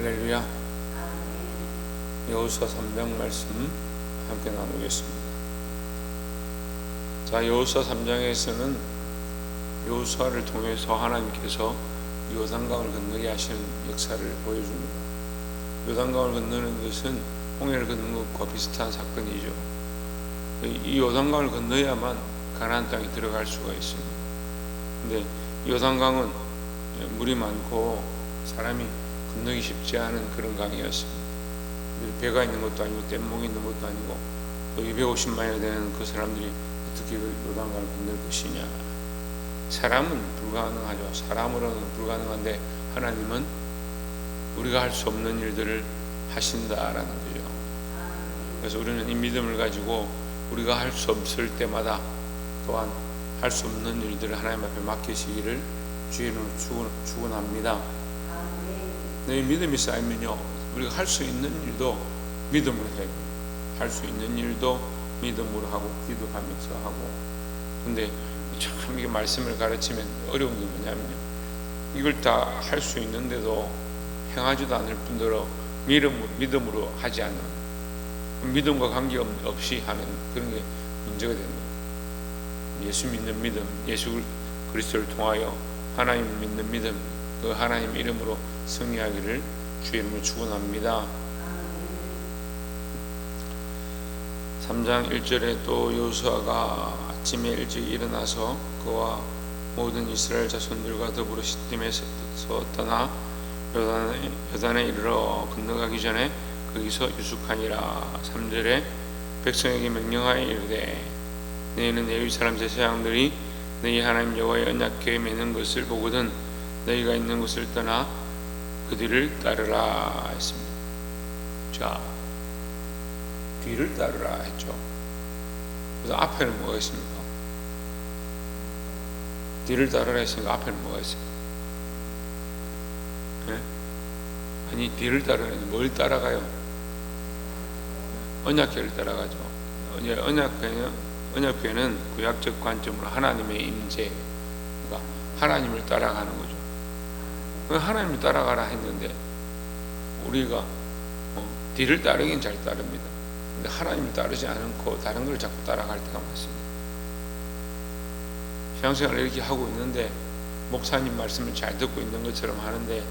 할렐루야. 여호수아 3장 말씀 함께 나누겠습니다. 자, 여호수아 3장에서는 여호수아를 통해서 하나님께서 요단강을 건너게 하시는 역사를 보여줍니다. 요단강을 건너는 것은 홍해를 건너는 것과 비슷한 사건이죠. 이 요단강을 건너야만 가나안 땅에 들어갈 수가 있습니다. 근데 요단강은 물이 많고 사람이 건너기 쉽지 않은 그런 강이었습니다. 배가 있는 것도 아니고 뗏목이 있는 것도 아니고 250마일이 되는 그 사람들이 어떻게 요단강을 건널 것이냐. 사람은 불가능하죠. 사람으로는 불가능한데 하나님은 우리가 할 수 없는 일들을 하신다라는 거죠. 그래서 우리는 이 믿음을 가지고 우리가 할 수 없을 때마다 또한 할 수 없는 일들을 하나님 앞에 맡기시기를 주의 이름으로 축원합니다. 내 믿음이 쌓이면요, 우리가 할 수 있는 일도 믿음으로 해야 돼요. 할 수 있는 일도 믿음으로 하고 기도하면서 하고. 근데 참 이게 말씀을 가르치면 어려운 게 뭐냐면요, 이걸 다 할 수 있는데도 행하지도 않을 뿐더러 믿음으로 하지 않는, 믿음과 관계없이 하는 그런 게 문제가 되는 거예요. 예수 믿는 믿음, 예수 그리스도를 통하여 하나님을 믿는 믿음, 그 하나님 이름으로 승리하기를 주의 이름으로 축원합니다. 3장 1절에 또 여호수아가 아침에 일찍 일어나서 그와 모든 이스라엘 자손들과 더불어 시딤에서 떠나 요단에 이르러 건너가기 전에 거기서 유숙하니라. 3절에 백성에게 명령하여 이르되 너희는 레위 사람 제사장들이 너희 하나님 여호와의 언약궤에 매는 것을 보거든 너희가 있는 곳을 떠나 그 뒤를 따르라 했습니다. 자, 뒤를 따르라 했죠. 그래서 앞에는 뭐가 있습니까? 뒤를 따르라 했으니까 앞에는 뭐가 있어요? 네? 아니, 뒤를 따르는 뭘 따라가요? 언약궤를 따라가죠. 언약궤는 구약적 관점으로 하나님의 임재, 그러니까 하나님을 따라가는 거죠. 하나님을 따라가라 했는데 우리가 뒤를 따르긴 잘 따릅니다. 근데 하나님을 따르지 않고 다른 걸 자꾸 따라갈 때가 많습니다. 신앙생활을 이렇게 하고 있는데 목사님 말씀을 잘 듣고 있는 것처럼 하는데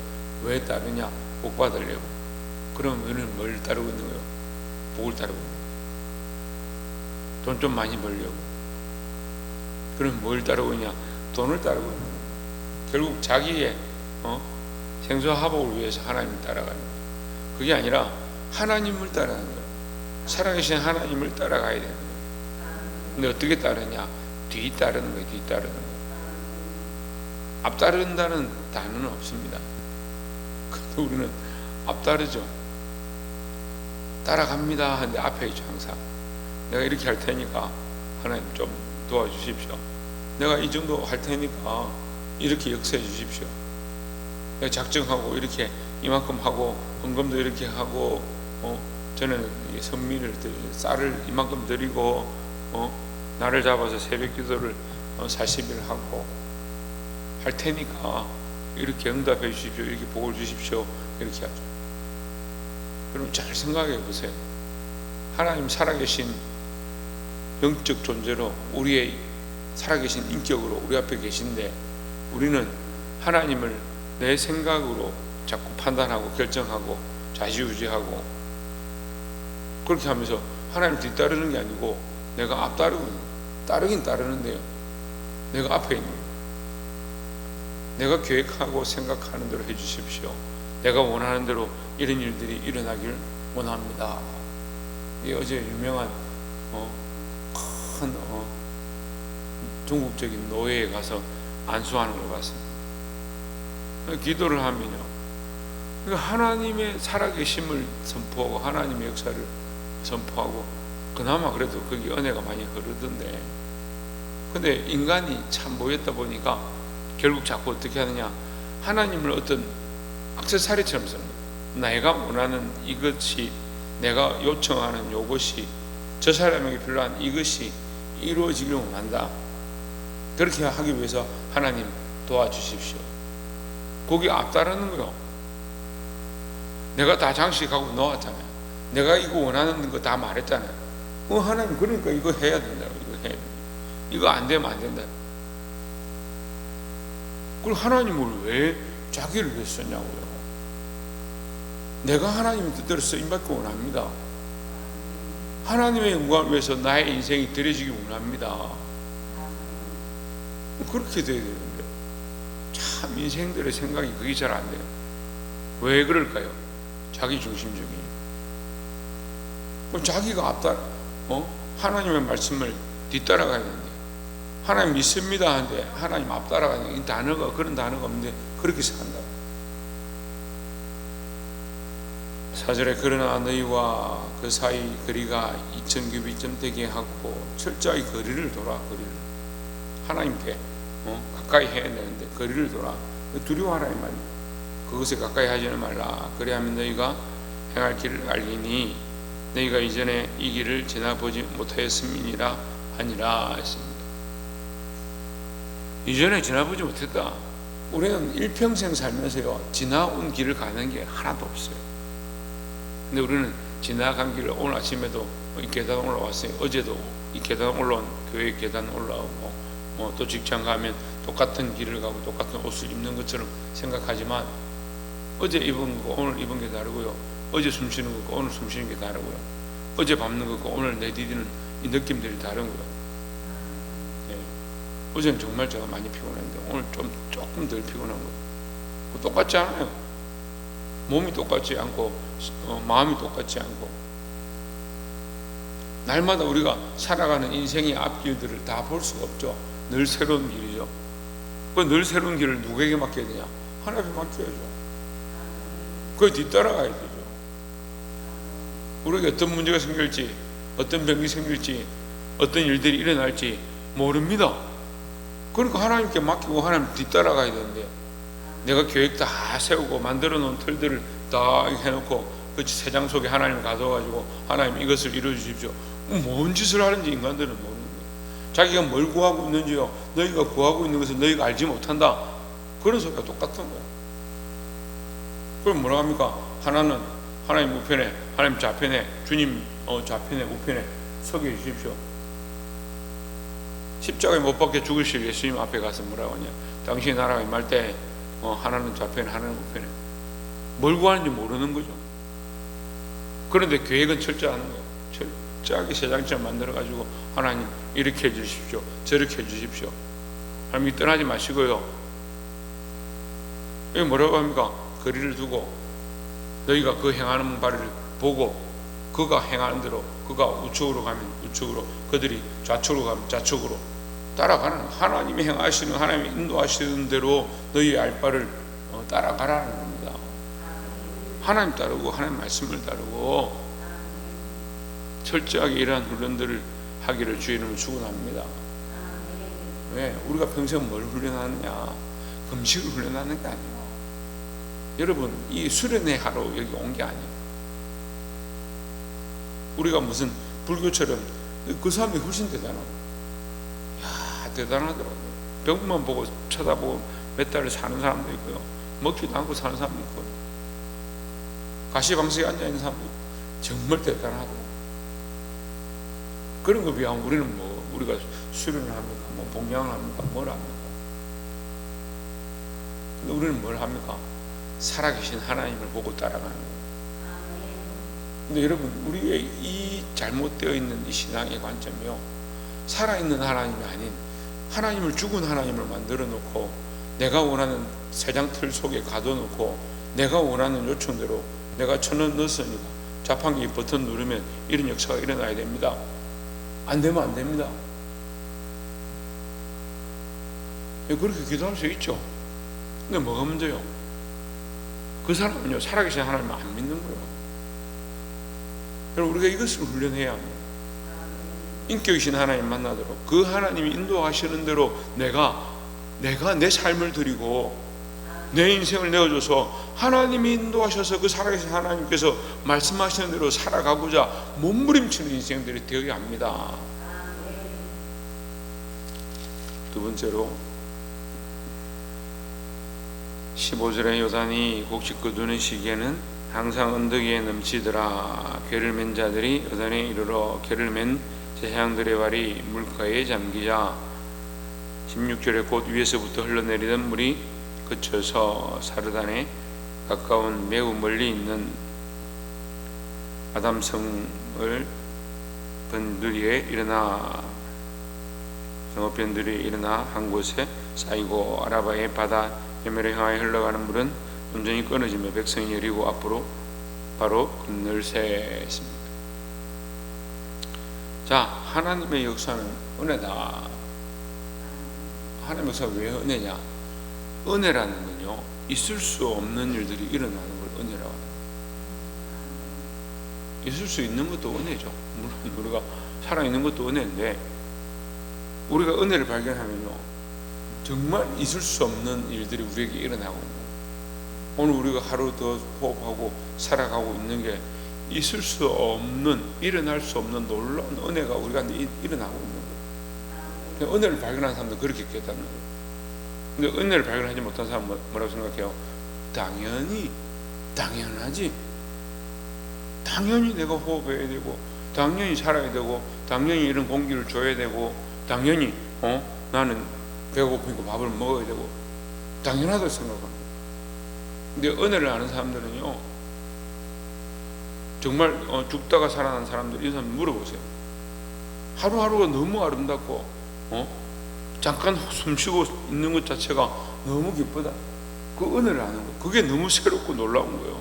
왜 따르냐? 복 받으려고. 그럼 우리는 뭘 따르고 있는 거예요? 복을 따르고 있는 거예요. 돈 좀 많이 벌려고. 그럼 뭘 따르고 있냐? 돈을 따르고 있는 거예요. 결국 자기의 생소화복을 위해서 하나님을 따라가는 거예요. 그게 아니라 하나님을 따라가는 거예요. 살아계신 하나님을 따라가야 되는 거예요. 근데 어떻게 따르냐? 뒤 따르는 거예요. 뒤 따르는 거예요. 앞 따른다는 단어는 없습니다. 근데 우리는 앞 따르죠. 따라갑니다 하는데 앞에 있죠. 항상 내가 이렇게 할 테니까 하나님 좀 도와주십시오. 내가 이 정도 할 테니까 이렇게 역사해 주십시오. 내가 작정하고 이렇게 이만큼 하고 헌금도 이렇게 하고 저는 선민을 쌀을 이만큼 드리고 나를 잡아서 새벽 기도를 40일 하고 할 테니까 이렇게 응답해 주십시오. 이렇게 복을 주십시오. 이렇게 하죠. 여러분 잘 생각해 보세요. 하나님 살아계신 영적 존재로 우리의 살아계신 인격으로 우리 앞에 계신데 우리는 하나님을 내 생각으로 자꾸 판단하고 결정하고 좌지우지하고 그렇게 하면서 하나님 뒤따르는 게 아니고 내가 앞 따르고 있는 거예요. 따르긴 따르는데요, 내가 앞에 있는 거예요. 내가 계획하고 생각하는 대로 해주십시오. 내가 원하는 대로 이런 일들이 일어나길 원합니다. 이게 어제 유명한 큰 중국적인 노예에 가서 안수하는 걸 봤습니다. 기도를 하면요, 하나님의 살아계심을 선포하고 하나님의 역사를 선포하고 그나마 그래도 거기 은혜가 많이 흐르던데, 근데 인간이 참 모였다 보니까 결국 자꾸 어떻게 하느냐, 하나님을 어떤 액세서리처럼 쓰는 거예요. 내가 원하는 이것이, 내가 요청하는 요것이, 저 사람에게 필요한 이것이 이루어지길 원한다. 그렇게 하기 위해서 하나님 도와주십시오. 거기 앞따르는 거요. 내가 다 장식하고 놓았잖아요. 내가 이거 원하는 거 다 말했잖아요. 하나님 그러니까 이거 해야 된다고. 이거 해야 된다. 이거 안 되면 안 된다. 그걸 하나님을 왜 자기를 위해 썼냐고요. 내가 하나님의 뜻대로 쓰임받기 원합니다. 하나님의 영광을 위해서 나의 인생이 드려지기 원합니다. 그렇게 돼야 되는데 참 인생들의 생각이 그게 잘 안 돼요. 왜 그럴까요? 자기 중심적이. 자기가 앞따라 하나님의 말씀을 뒤따라가야 되는데 하나님 믿습니다 하는데 하나님 앞따라가는 이 단어가 그런 단어가 없는데 그렇게 산다. 4절에 그러나 너희와 그 사이 거리가 2,000규빗쯤 되게 하고 철저히 거리를 돌아. 거리를 하나님께 가까이 해야 되는데 거리를 돌아. 두려워하라 이 말이야. 그것에 가까이 하지는 말라. 그래야면 너희가 행할 길을 알리니 너희가 이전에 이 길을 지나보지 못하였음이니라 하니라 했습니다. 이전에 지나보지 못했다. 우리는 일평생 살면서요 지나온 길을 가는 게 하나도 없어요. 근데 우리는 지나간 길을 오늘 아침에도 이 계단 올라왔어요. 어제도 이 계단 올라온 교회 계단 올라오고 또 직장 가면 똑같은 길을 가고 똑같은 옷을 입는 것처럼 생각하지만 어제 입은 거 오늘 입은 게 다르고요. 어제 숨 쉬는 거고 오늘 숨 쉬는 게 다르고요. 어제 밟는 거고 오늘 내디디는 이 느낌들이 다른 거예요. 예. 어제는 정말 제가 많이 피곤했는데 오늘 조금 덜 피곤한 거예요. 똑같지 않아요. 몸이 똑같지 않고 마음이 똑같지 않고 날마다 우리가 살아가는 인생의 앞길들을 다 볼 수가 없죠. 늘 새로운 길이죠. 그 늘 새로운 길을 누구에게 맡겨야 되냐? 하나님께 맡겨야죠. 그걸 뒤따라가야 되죠. 우리에게 어떤 문제가 생길지 어떤 병이 생길지 어떤 일들이 일어날지 모릅니다. 그러니까 하나님께 맡기고 하나님 뒤따라가야 되는데 내가 계획 다 세우고 만들어 놓은 틀들을 다 해놓고 그 세장 속에 하나님을 가둬가지고 하나님 이것을 이루어 주십시오. 뭔 짓을 하는지 인간들은 모르는 거예요. 자기가 뭘 구하고 있는지요 너희가 구하고 있는 것을 너희가 알지 못한다. 그런 소리가 똑같은 거예요. 그럼 뭐라 합니까? 하나는 하나님 우편에 하나님 좌편에 주님 좌편에 우편에 서게 해주십시오. 십자가에 못 박혀 죽으실 예수님 앞에 가서 뭐라고 하냐? 당신의 나라가 임할 때 하나는 좌편에 하나는 우편에 뭘 구하는지 모르는 거죠. 그런데 계획은 철저한 거예요. 철저하게 세상처럼 만들어가지고 하나님 이렇게 해주십시오 저렇게 해주십시오. 하나님 떠나지 마시고요. 여기 뭐라고 합니까? 거리를 두고 너희가 그 행하는 바를 보고 그가 행하는 대로 그가 우측으로 가면 우측으로 그들이 좌측으로 가면 좌측으로 따라가는 하나님이 행하시는 하나님이 인도하시는 대로 너희의 알 바를 따라가라는 겁니다. 하나님 따르고 하나님 말씀을 따르고 철저하게 이러한 훈련들을 하기를 주의 이름으로 축원합니다. 왜? 우리가 평생 뭘 훈련하느냐? 금식을 훈련하는 게 아니에요. 여러분 이 수련회 하러 여기 온 게 아니에요. 우리가 무슨 불교처럼 그 사람이 훨씬 대단하고 대단하더라고요. 병만 보고 쳐다보고 몇 달을 사는 사람도 있고요. 먹지도 않고 사는 사람도 있고요. 가시방석에 앉아있는 사람도 있고 정말 대단하더라고요. 그런 거 비하면 우리는 우리가 수련을 합니까? 봉양을 합니까? 뭘 합니까? 근데 우리는 뭘 합니까? 살아계신 하나님을 보고 따라가는 거예요. 근데 여러분 우리의 이 잘못되어 있는 이 신앙의 관점이요 살아있는 하나님이 아닌 하나님을 죽은 하나님을 만들어 놓고 내가 원하는 세장 틀 속에 가둬놓고 내가 원하는 요청대로 내가 1,000원 넣었으니까 자판기 버튼 누르면 이런 역사가 일어나야 됩니다. 안 되면 안 됩니다. 그렇게 기도할 수 있죠. 근데 뭐가 문제요? 그 사람은요 살아계신 하나님을 안 믿는 거예요. 여러분 우리가 이것을 훈련해야 합니다. 인격이신 하나님 만나도록 그 하나님이 인도하시는 대로 내가 내 삶을 드리고 내 인생을 내어줘서 하나님이 인도하셔서 그 살아계신 하나님께서 말씀하시는 대로 살아가고자 몸부림치는 인생들이 되어야 합니다. 두 번째로 15절에 요단이 곡식 거두는 시기에는 항상 언덕 위에 넘치더라. 괴를 맨 자들이 요단에 이르러 괴를 맨 제사장들의 발이 물가에 잠기자 16절에 곧 위에서부터 흘러내리던 물이 그쳐서 사르단에 가까운 매우 멀리 있는 아담성을 변두리에 일어나 성읍변두리에 일어나 한 곳에 쌓이고 아라바의 바다 해면을 향하여 흘러가는 물은 온전히 끊어지며 백성이 여리고 앞으로 바로 건널새 했습니다. 자, 하나님의 역사는 은혜다. 하나님의 역사가 왜 은혜냐? 은혜라는 건요, 있을 수 없는 일들이 일어나는 걸 은혜라고 합니다. 있을 수 있는 것도 은혜죠. 물론 우리가 살아있는 것도 은혜인데, 우리가 은혜를 발견하면요, 정말 있을 수 없는 일들이 우리에게 일어나고 있는 거예요. 오늘 우리가 하루 더 호흡하고 살아가고 있는 게 있을 수 없는, 일어날 수 없는 놀라운 은혜가 우리한테 일어나고 있는 거예요. 은혜를 발견한 사람도 그렇게 깨닫는 거예요. 근데 은혜를 발견하지 못한 사람은 뭐라고 생각해요? 당연하지. 당연히 내가 호흡해야 되고, 당연히 살아야 되고, 당연히 이런 공기를 줘야 되고, 당연히 나는 배고프니까 밥을 먹어야 되고, 당연하다고 생각합니다. 근데 은혜를 아는 사람들은요, 정말 죽다가 살아난 사람들, 이 사람 물어보세요. 하루하루가 너무 아름답고 잠깐 숨쉬고 있는 것 자체가 너무 기쁘다. 그 은혜를 아는 거, 그게 너무 새롭고 놀라운 거예요.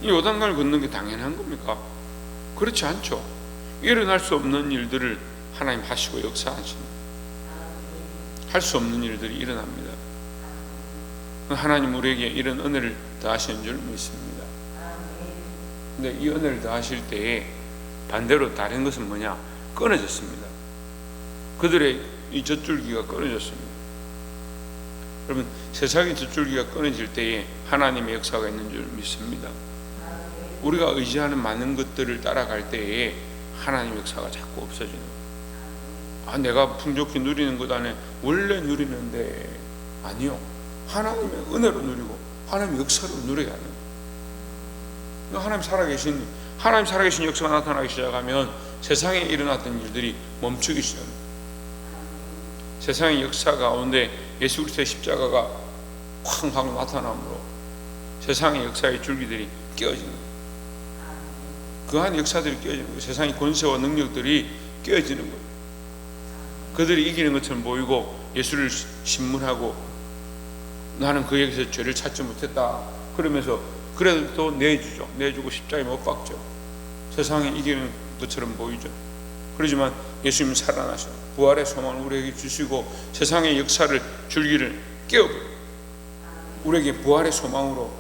이 요단강을 걷는 게 당연한 겁니까? 그렇지 않죠. 일어날 수 없는 일들을 하나님 하시고 역사하십니다. 할 수 없는 일들이 일어납니다. 하나님 우리에게 이런 은혜를 더하시는 줄 믿습니다. 근데 이 은혜를 더하실 때에 반대로 다른 것은 뭐냐? 끊어졌습니다. 그들의 이 젖줄기가 끊어졌습니다. 여러분, 세상의 젖줄기가 끊어질 때에 하나님의 역사가 있는 줄 믿습니다. 우리가 의지하는 많은 것들을 따라갈 때에 하나님의 역사가 자꾸 없어지는 거예요. 내가 풍족히 누리는 것 안에 원래 누리는데, 아니요, 하나님의 은혜로 누리고 하나님의 역사로 누려야 하는 거예요. 하나님 살아계신 역사가 나타나기 시작하면 세상에 일어났던 일들이 멈추기 시작합니다. 세상의 역사 가운데 예수 그리스도의 십자가가 쾅 하고 나타남으로 세상의 역사의 줄기들이 깨어지는 거예요. 그한 역사들이 깨어지는 거예요. 세상의 권세와 능력들이 깨어지는 거예요. 그들이 이기는 것처럼 보이고 예수를 신문하고 나는 그에게서 죄를 찾지 못했다 그러면서 그래도 또 내주고 십자가에 못 박죠. 세상에 이기는 것처럼 보이죠. 그렇지만 예수님은 살아나셔 부활의 소망을 우리에게 주시고 세상의 역사를 줄기를 깨어버려요. 우리에게 부활의 소망으로,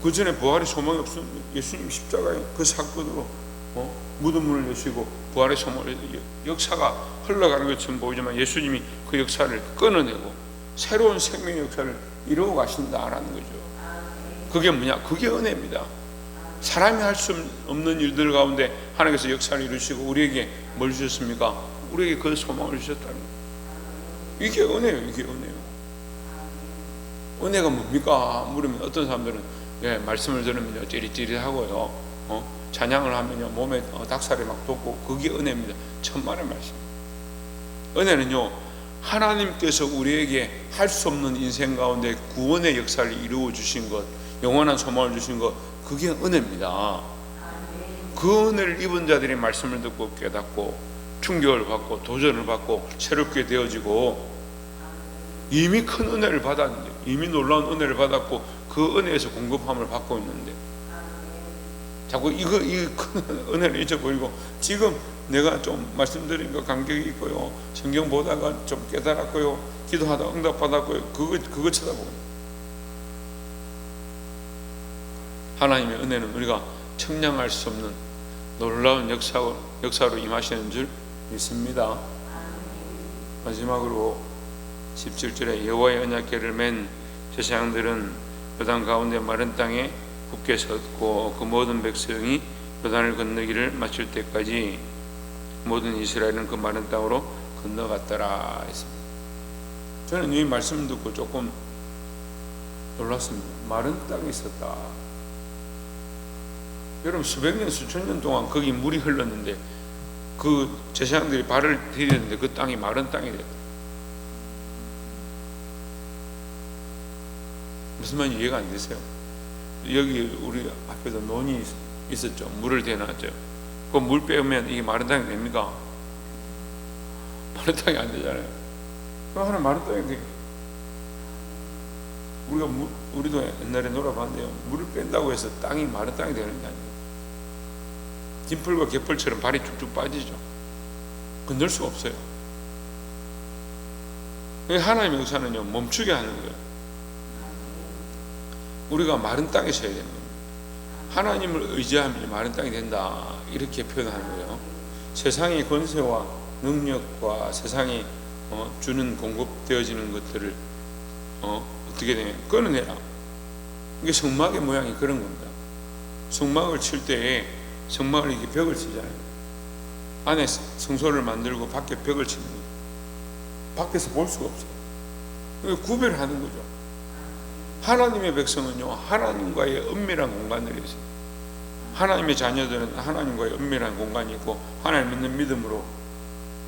그 전에 부활의 소망이 없으면 예수님 십자가의 그 사건으로 무덤문을 여시고 부활의 소망을, 역사가 흘러가는 것처럼 보이지만 예수님이 그 역사를 끊어내고 새로운 생명의 역사를 이루어 가신다라는 거죠. 그게 뭐냐? 그게 은혜입니다. 사람이 할 수 없는 일들 가운데 하나님께서 역사를 이루시고 우리에게 뭘 주셨습니까? 우리에게 그 소망을 주셨다는 거예요. 이게 은혜예요. 이게 은혜예요. 은혜가 뭡니까? 물으면 어떤 사람들은 말씀을 들으면 찌릿찌릿하고요, 찬양을 하면요 몸에 닭살이 막 돋고, 그게 은혜입니다. 천만의 말씀. 은혜는요, 하나님께서 우리에게 할 수 없는 인생 가운데 구원의 역사를 이루어 주신 것, 영원한 소망을 주신 것, 그게 은혜입니다. 그 은혜를 입은 자들이 말씀을 듣고 깨닫고 충격을 받고 도전을 받고 새롭게 되어지고 이미 큰 은혜를 받았는데, 이미 놀라운 은혜를 받았고 그 은혜에서 공급함을 받고 있는데 자꾸 이 큰 은혜를 잊어버리고, 지금 내가 좀 말씀드린 거 감격이 있고요, 성경 보다가 좀 깨달았고요, 기도하다 응답 받았고요, 그거 쳐다보고. 하나님의 은혜는 우리가 청량할 수 없는 놀라운 역사로 임하시는 줄 믿습니다. 마지막으로 17절에 여호와의 언약궤를 맨 제사장들은 요단 가운데 마른 땅에 굳게 섰고 그 모든 백성이 요단을 건너기를 마칠 때까지 모든 이스라엘은 그 마른 땅으로 건너갔더라 했습니다. 저는 이 말씀 듣고 조금 놀랐습니다. 마른 땅이 있었다. 여러분, 수백 년 수천 년 동안 거기 물이 흘렀는데 그 제사장들이 발을 디뎠는데 그 땅이 마른 땅이 됐다. 무슨 말인지 이해가 안 되세요? 여기 우리 앞에도 논이 있었죠. 물을 대놨죠. 그 물 빼면 이게 마른 땅이 됩니까? 마른 땅이 안 되잖아요. 그럼 하나 마른 땅이 돼. 우리도 옛날에 놀아봤는데요, 물을 뺀다고 해서 땅이 마른 땅이 되는 게 아니에요. 김풀과 개펄처럼 발이 쭉쭉 빠지죠. 건들 수가 없어요. 하나님의 역사는요, 멈추게 하는 거예요. 우리가 마른 땅에 서야 되는 겁니다. 하나님을 의지하면 마른 땅이 된다, 이렇게 표현하는 거예요. 세상의 권세와 능력과 세상이 주는 공급되어지는 것들을 어떻게 되냐, 끊어내라. 이게 성막의 모양이 그런 겁니다. 성막을 칠 때에 성막을 이렇게 벽을 치잖아요. 안에 성소를 만들고 밖에 벽을 치는 거예요. 밖에서 볼 수가 없어요. 구별하는 거죠. 하나님의 백성은요, 하나님과의 은밀한 공간들이 있어요. 하나님의 자녀들은 하나님과의 은밀한 공간이 있고, 하나님 믿는 믿음으로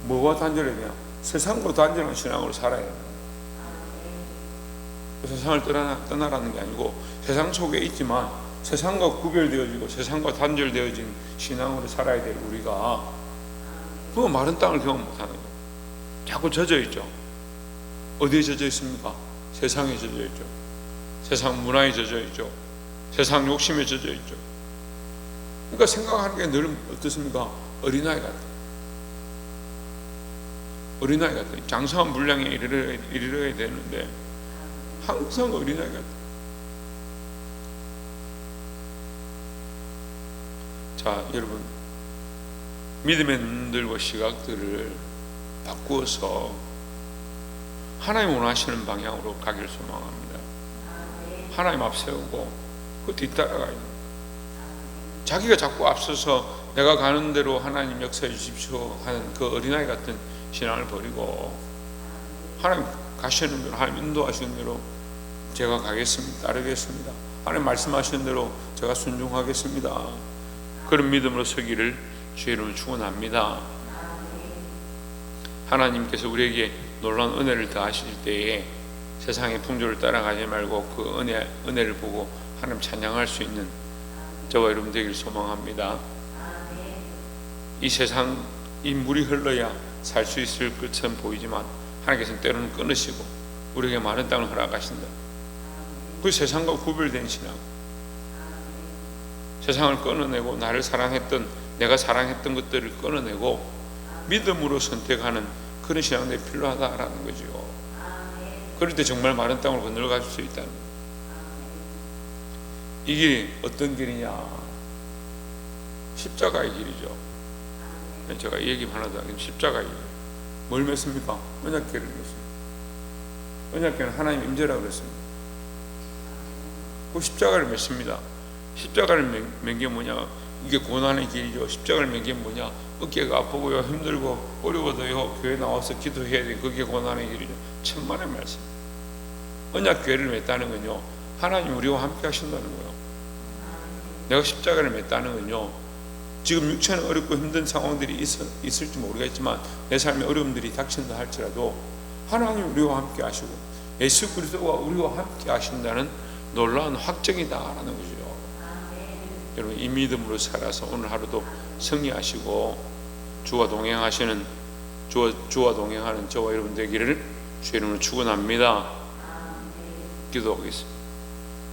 뭐와 단절해야 되냐? 세상과 단절한 신앙으로 살아야 돼요. 세상을 떠나라는 게 아니고, 세상 속에 있지만 세상과 구별되어지고 세상과 단절되어진 신앙으로 살아야 될 우리가, 그거 마른 땅을 경험 못하는 거예요. 자꾸 젖어 있죠. 어디에 젖어 있습니까? 세상에 젖어 있죠. 세상 문화에 젖어 있죠. 세상 욕심에 젖어 있죠. 그러니까 생각하는 게 늘 어떻습니까? 어린아이 같아요. 어린아이 같아요. 장성한 분량에 이르러야 되는데 항상 어린아이 같아요. 자, 여러분, 믿음의 눈들과 시각들을 바꾸어서 하나님 원하시는 방향으로 가기를 소망합니다. 하나님 앞세우고 그 뒤따라가야 돼요. 자기가 자꾸 앞서서 내가 가는 대로 하나님 역사해 주십시오 하는 그 어린아이 같은 신앙을 버리고, 하나님 가시는 대로, 하나님 인도하시는 대로 제가 가겠습니다, 따르겠습니다, 하나님 말씀하시는 대로 제가 순종하겠습니다, 그런 믿음으로 서기를 주의 이름으로 축원합니다. 하나님께서 우리에게 놀라운 은혜를 더하실 때에 세상의 풍조를 따라가지 말고 그 은혜를 보고 하나님 찬양할 수 있는 저와 여러분 되기를 소망합니다. 이 세상, 이 물이 흘러야 살 수 있을 것처럼 보이지만 하나님께서는 때로는 끊으시고 우리에게 많은 땅을 허락하신다. 그 세상과 구별된 신앙, 세상을 끊어내고 나를 사랑했던, 내가 사랑했던 것들을 끊어내고 믿음으로 선택하는 그런 신앙들이 필요하다라는 거죠. 그럴 때 정말 마른 땅을 건너갈 수 있다는 거예요. 이 길이 어떤 길이냐? 십자가의 길이죠. 제가 이 얘기 하나 더 하긴, 십자가의 길. 뭘 맺습니까? 언약궤를 맺습니다. 언약궤는 하나님 임재라고 그랬습니다. 그 십자가를 맺습니다. 십자가를 맨 게 뭐냐? 이게 고난의 길이죠. 십자가를 맨 게 뭐냐? 어깨가 아프고요, 힘들고 어려워도요, 교회 나와서 기도해야 돼. 그게 고난의 길이죠. 천만의 말씀. 언약궤를 맺다는 건요, 하나님 우리와 함께 하신다는 거예요. 내가 십자가를 맺다는 건요, 지금 육체는 어렵고 힘든 상황들이 있을지 모르겠지만 내 삶에 어려움들이 닥친다 할지라도 하나님 우리와 함께 하시고 예수 그리스도가 우리와 함께 하신다는 놀라운 확정이다라는 거죠. 여러분, 이 믿음으로 살아서 오늘 하루도 승리하시고 주와 동행하는 저와 여러분 되기를 주의 이름으로 축원합니다. 기도하겠습니다.